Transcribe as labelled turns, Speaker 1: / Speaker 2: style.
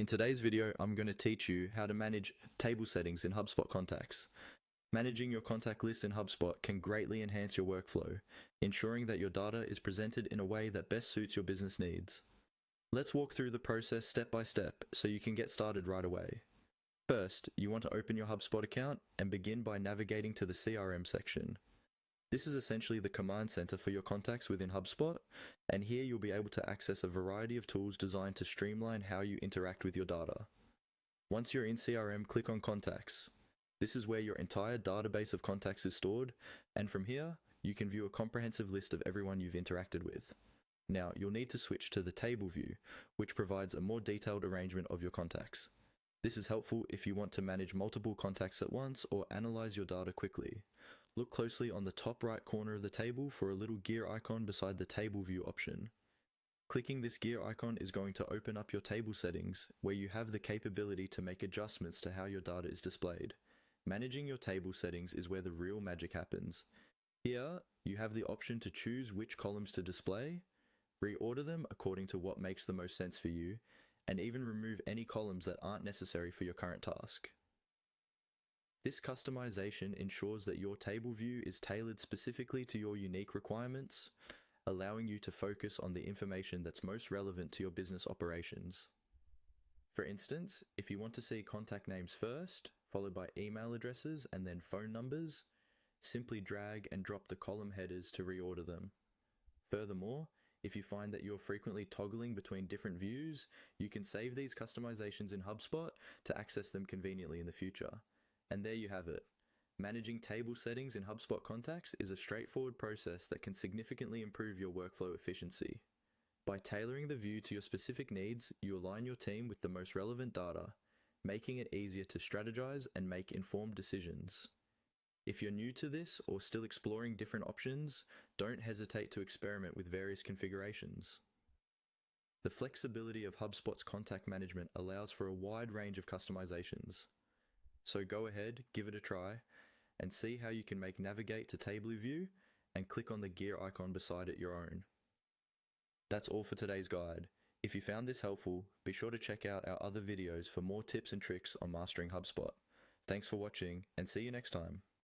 Speaker 1: In today's video, I'm going to teach you how to manage table settings in HubSpot Contacts. Managing your contact list in HubSpot can greatly enhance your workflow, ensuring that your data is presented in a way that best suits your business needs. Let's walk through the process step by step so you can get started right away. First, you want to open your HubSpot account and begin by navigating to the CRM section. This is essentially the command center for your contacts within HubSpot, and here you'll be able to access a variety of tools designed to streamline how you interact with your data. Once you're in CRM, click on Contacts. This is where your entire database of contacts is stored, and from here, you can view a comprehensive list of everyone you've interacted with. Now, you'll need to switch to the table view, which provides a more detailed arrangement of your contacts. This is helpful if you want to manage multiple contacts at once or analyze your data quickly. Look closely on the top right corner of the table for a little gear icon beside the table view option. Clicking this gear icon is going to open up your table settings, where you have the capability to make adjustments to how your data is displayed. Managing your table settings is where the real magic happens. Here, you have the option to choose which columns to display, reorder them according to what makes the most sense for you, and even remove any columns that aren't necessary for your current task. This customization ensures that your table view is tailored specifically to your unique requirements, allowing you to focus on the information that's most relevant to your business operations. For instance, if you want to see contact names first, followed by email addresses and then phone numbers, simply drag and drop the column headers to reorder them. Furthermore, if you find that you're frequently toggling between different views, you can save these customizations in HubSpot to access them conveniently in the future. And there you have it. Managing table settings in HubSpot Contacts is a straightforward process that can significantly improve your workflow efficiency. By tailoring the view to your specific needs, you align your team with the most relevant data, making it easier to strategize and make informed decisions. If you're new to this or still exploring different options, don't hesitate to experiment with various configurations. The flexibility of HubSpot's contact management allows for a wide range of customizations. So go ahead, give it a try, and see how you can make navigate to table view and click on the gear icon beside it your own. That's all for today's guide. If you found this helpful, be sure to check out our other videos for more tips and tricks on mastering HubSpot. Thanks for watching, and see you next time.